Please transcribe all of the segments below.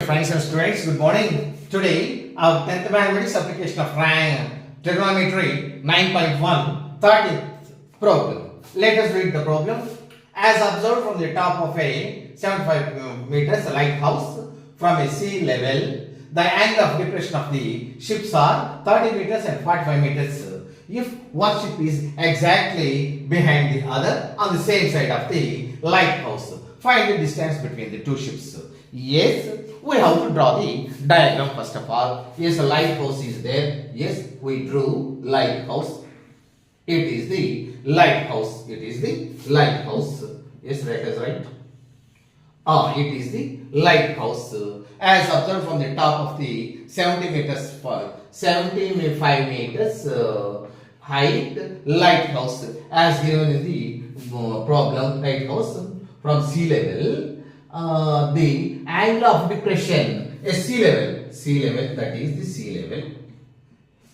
friends and students, good morning. Today, our 10th mathematics application of trigonometry 9.1 30th problem. Let us read the problem. As observed from the top of a 75 meters lighthouse from a sea level, the angle of depression of the ships are 30 meters and 45 meters. If one ship is exactly behind the other on the same side of the lighthouse, find the distance between the two ships. Yes, we have to draw the diagram first of all. Yes, a lighthouse is there. Yes, we drew lighthouse. It is the lighthouse. It is the lighthouse. Yes, right is right. It is the lighthouse. As observed from the top of the 70 meters for 75 meters height lighthouse, as given in the problem, lighthouse from sea level. The angle of depression is sea level, that is the sea level.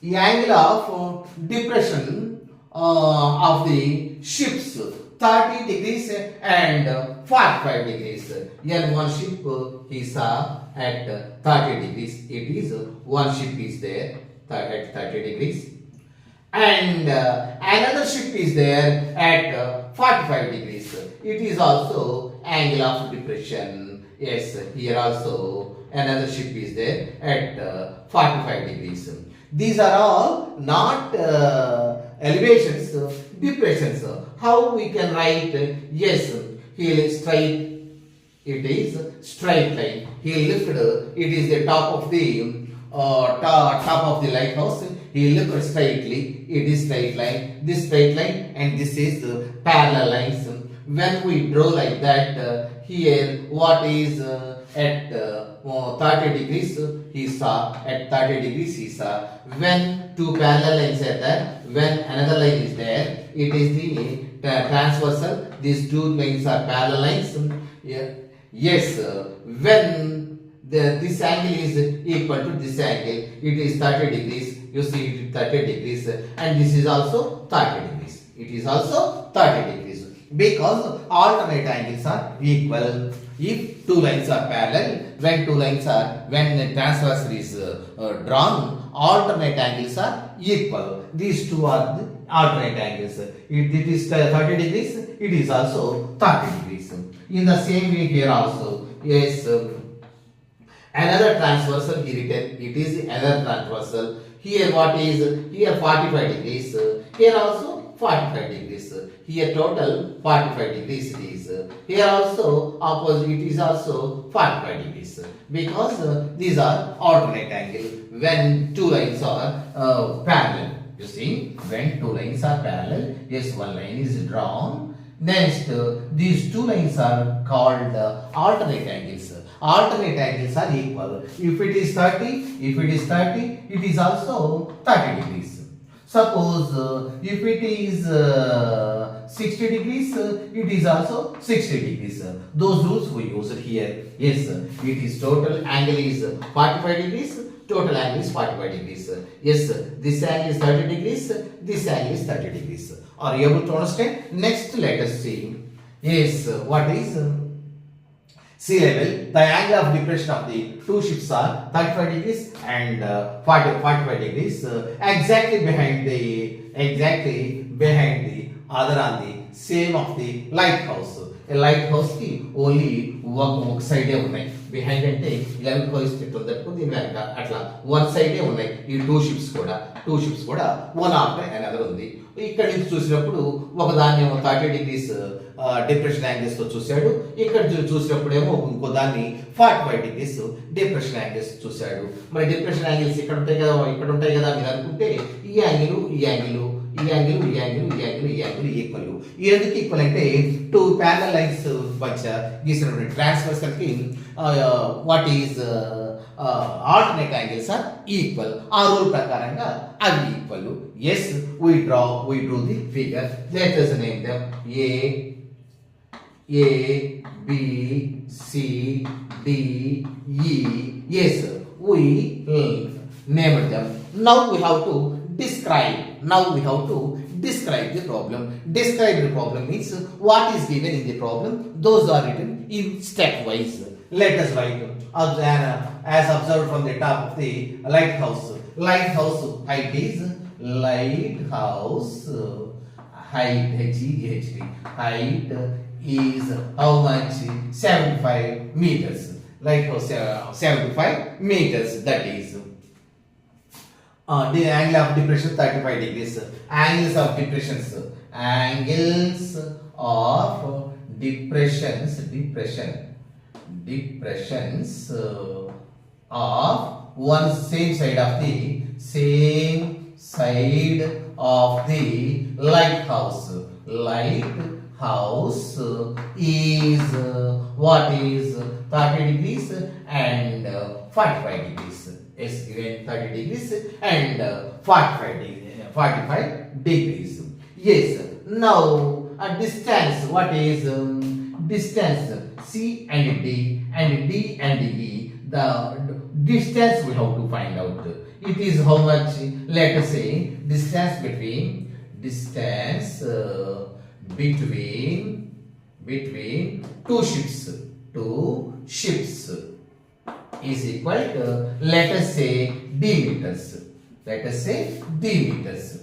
The angle of depression of the ships 30 degrees and 45 degrees. Here one ship is at 30 degrees. It is one ship is there at 30 degrees. And another ship is there at 45 degrees. It is also angle of depression. Yes, here also another ship is there at 45 degrees. These are all not elevations, depressions. How we can write? Yes, here is straight. It is straight line. He lifted. It is the top of the top of the lighthouse. He looked straightly. It is straight line. This straight line and this is parallel lines. When we draw like that, here what is at 30 degrees he saw, at 30 degrees he saw. When two parallel lines are there, when another line is there, it is the transversal. These two lines are parallel lines. Yeah. Yes, when this angle is equal to this angle, it is 30 degrees. You see it is 30 degrees and this is also 30 degrees. It is also 30 degrees because alternate angles are equal. If two lines are parallel, when the transversal is drawn, alternate angles are equal. These two are the alternate angles. It is 30 degrees, it is also 30 degrees. In the same way here also, yes, another transversal here it is another transversal. Here what is, here 45 degrees, here also 45 degrees. Here total 45 degrees it is. Here also opposite it is also 45 degrees. Because these are alternate angle when two lines are parallel. You see, when two lines are parallel, yes, one line is drawn. Next, these two lines are called alternate angles. Alternate angles are equal. If it is 30, it is also 30 degrees. Suppose if it is 60 degrees, it is also 60 degrees. Those rules we used here. Yes, it is total angle is 45 degrees. Total angle is 45 degrees. Yes, this angle is 30 degrees. This angle is 30 degrees. Are you able to understand? Next, let us see. Yes, what is sea level? The angle of depression of the two ships are 35 degrees and 45 degrees. Exactly behind the other on the same of the lighthouse. A lighthouse ki only one side ఉన్నాయి. Behind అంటే 11 కోయిస్టెట్ ఉందనుకో దీని వెనక అట్లా one సైడే ఉన్నాయి. ఈ two ships కూడా వన్ ఆఫ్టర్ అనదర్ ఉంది. ఇక్కడ నుంచి చూసినప్పుడు ఒకదాన్ని 30 డిగ్రీస్ డిప్రెషన్ యాంగిల్స్ తో చూశాడు. ఇక్కడ చూసినప్పుడేమో ఇంకో దాన్ని 45 డిగ్రీస్ డిప్రెషన్ యాంగిల్స్ చూశాడు. మరి డిప్రెషన్ యాంగిల్స్ ఇక్కడ ఉంటాయి కదా మీరు అనుకుంటే ఈ యాంగిల్ ఈక్వల్. ఈ ఎందుకు ఈక్వల్ అంటే టూ ప్యారలల్ లైన్స్ మధ్య గీసినటువంటి ట్రాన్స్వర్సల్ కి what is alternate angles are equal. ఆ రూల్ ప్రకారంగా అవి equal. Yes, we drew the figure. Let us name them A, B, C, D, E. Yes, we named them. Now we have to describe the problem. Describe the problem means what is given in the problem. Those are written in stepwise. Let us write as observed from the top of the lighthouse. Lighthouse height is lighthouse height H-E-H-T height is how much? 75 meters. Lighthouse 75 meters. That is the angle of depression 35 degrees. Angles of depressions. Angles of depressions of one same side of the lighthouse. Lighthouse is what is 30 degrees and 45 degrees. Is given 30 degrees and 45 degrees. Yes. Now a distance. What is distance? C and D and D and E. The distance we have to find out. It is how much? Let us say distance between two ships is equal to, let us say, d meters. Let us say d meters.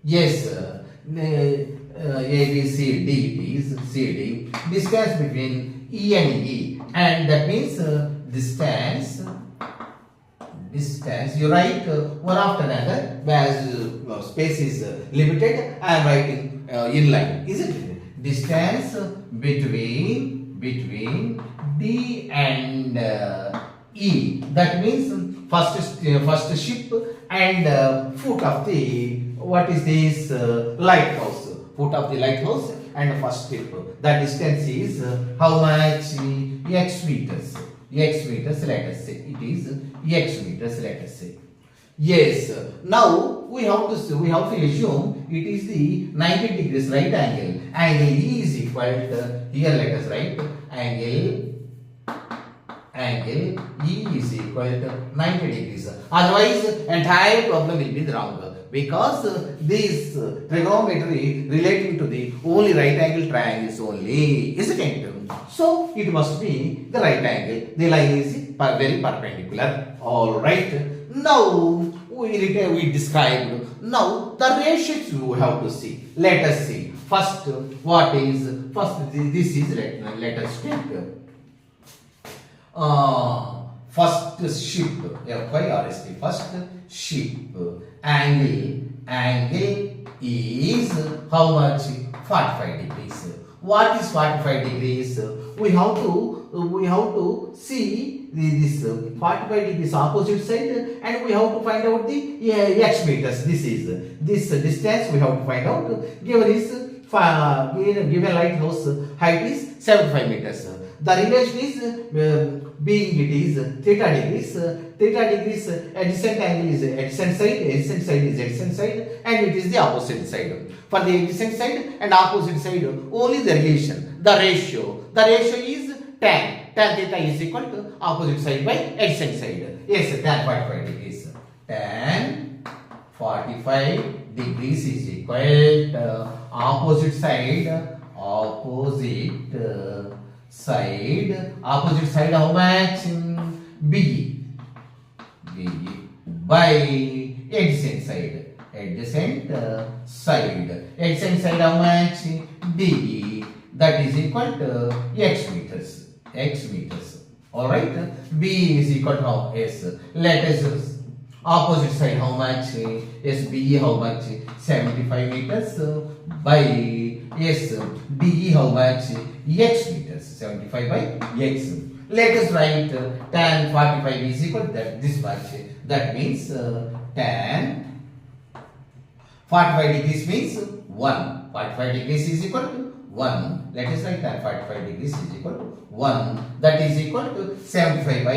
Yes, A, B, C, D it is CD. Distance between E and E, and that means distance. You write one after another, as space is limited. I am writing in line, isn't it? Distance between D and E. That means first ship and foot of the, what is this, lighthouse. Foot of the lighthouse and first ship. The distance is how much? X meters. X meters. Let us say it is X meters. Let us say. Yes. Now we have to assume it is the 90 degrees right angle. Angle E is equal to, here let us write angle E is equal to 90 degrees. Otherwise, entire problem will be wrong, because this trigonometry relating to the only right angle triangles only, isn't it? So it must be the right angle. The line is very perpendicular. All right. Now we described. Now the ratios you have to see. Let us see. First, what is this is let us take first ship, F-I-R-S-T, first ship, angle is how much? 45 degrees. What is 45 degrees? We have to see this 45 degrees opposite side, and we have to find out the x meters. This distance we have to find out. Given lighthouse height is 75 meters. The relation is being it is theta degrees. Adjacent angle is adjacent side is adjacent side, and it is the opposite side. For the adjacent side and opposite side, only the relation, the ratio is tan theta is equal to opposite side by adjacent side. Yes, tan 45 degrees. Tan 45 degrees is equal to opposite side how much? B by adjacent side how much? D, that is equal to x meters. All right. B is equal to how? S. Let us opposite side how much? SB how much? 75 meters by S. DE how much? X meters. 75 by X. Let us write tan 45 is equal to this much. That means tan 45 degrees means 1. 45 degrees is equal to 1. Let us write tan 45 degrees is equal to 1. That is equal to 75 by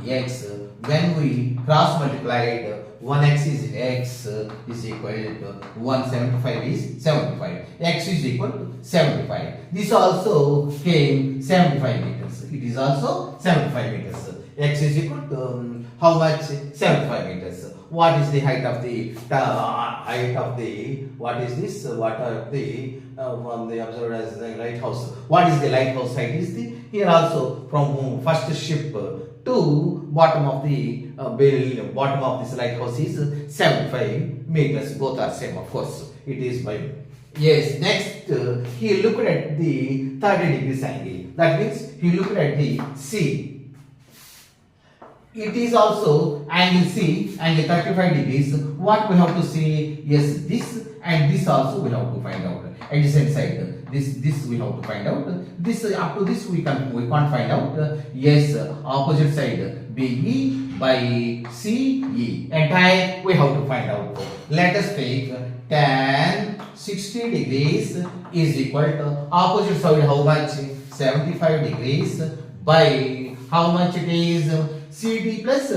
X. When we cross multiplied, 1x is x is equal to 175 is 75. X is equal to 75. This also came 75 meters. It is also 75 meters. X is equal to how much? 75 meters. What is the height of the what is this? What are the one they observed as the lighthouse. What is the lighthouse height? Is the here also from first ship to bottom of the bottom of this lighthouse is 75 meters. Both are same, of course. It is by yes. Next, he looked at the 30 degrees angle. That means he looked at the sea. It is also angle C, angle 35 degrees. What we have to see? Yes, this and this also we have to find out. Adjacent side, this we have to find out. This up to this we can't find out. Yes, opposite side BE by CE. Entire we have to find out. Let us take tan 60 degrees is equal to opposite side how much? 75 degrees by how much it is? CD plus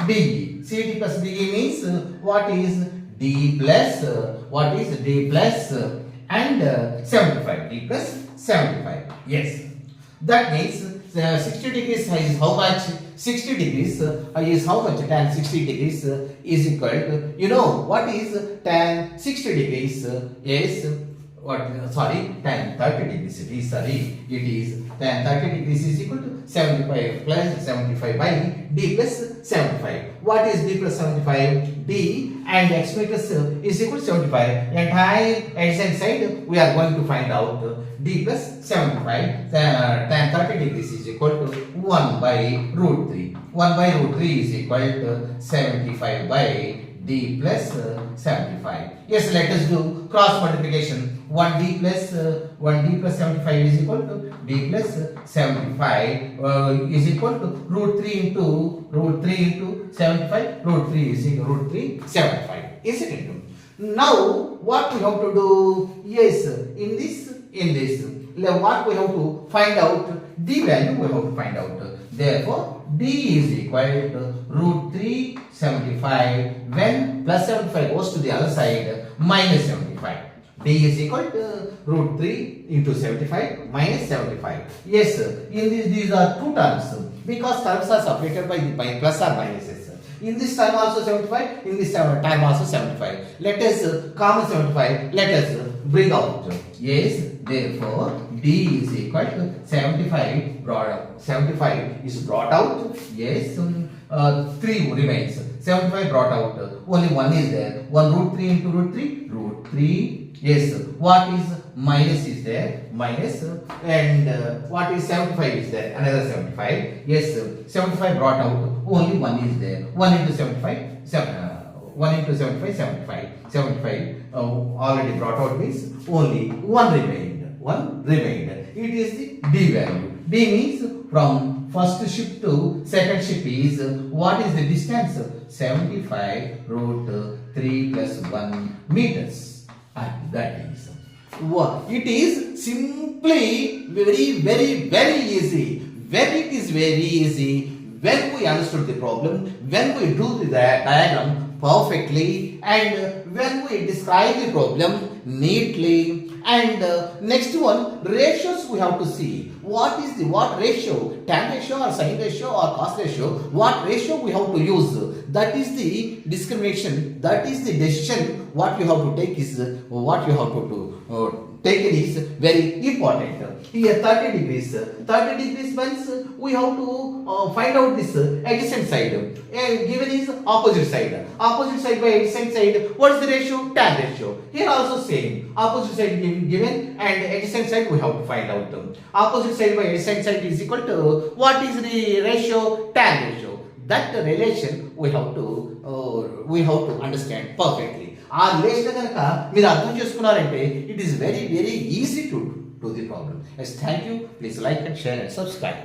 DE. CD plus DE means what is D plus what is D plus and 75. D plus 75. Yes. That means 60 degrees is how much? 60 degrees is how much? Tan 60 degrees is equal to, you know what is tan 60 degrees is what, sorry, tan 30 degrees it is, sorry, it is tan 30 degrees is equal to 75 plus 75 by D plus 75. What is D plus 75? D and x meters is equal to 75. Entire adjacent side we are going to find out D plus 75. Tan 30 degrees is equal to 1 by root 3. 1 by root 3 is equal to 75 by D plus 75. Yes, let us do cross multiplication. 1D plus 75 is equal to D plus 75 is equal to root 3 into 75. Root 3 is equal to root 3 75. Isn't it? Now what we have to do? Yes, in this what we have to find out? D value we have to find out. Therefore D is equal to root 3 75 when plus 75 goes to the other side minus 75. D is equal to root 3 into 75 minus 75. Yes, in this these are two terms because terms are separated by plus or minuses. In this time also 75, in this time also 75. Let us common 75, let us bring out. Yes, therefore D is equal to 75 brought out. 75 is brought out. Yes, 3 remains. 75 brought out. Only 1 is there. 1 root 3 into root 3. Root 3. Yes. What is minus is there? Minus. And what is 75 is there? Another 75. Yes. 75 brought out. Only 1 is there. 1 into 75. 1 into 75. 75. 75 already brought out means only 1 remained. 1 remained. It is the D value. D means from first ship to second ship is what is the distance? 75 root 3 plus 1 meters. And that is what it is. Simply very easy. When it is very easy, when we understood the problem, when we do the diagram perfectly, and when we describe the problem neatly. And next one, ratios we have to see. What is the what ratio? Tan ratio or sin ratio or cos ratio? What ratio we have to use? That is the discrimination. That is the decision. What you have to take is what you have to do. Take it is very important. Here 30 degrees. 30 degrees means we have to find out this adjacent side. Given is opposite side. Opposite side by adjacent side. What is the ratio? Tan ratio. Here also same. Opposite side given and adjacent side we have to find out. Opposite side by adjacent side is equal to what is the ratio? Tan ratio. That relation we have to understand perfectly. ఆ relation కనుక మీరు అర్థం చేసుకున్నారంటే it is very easy to the problem. Thank you. Please like and share and subscribe.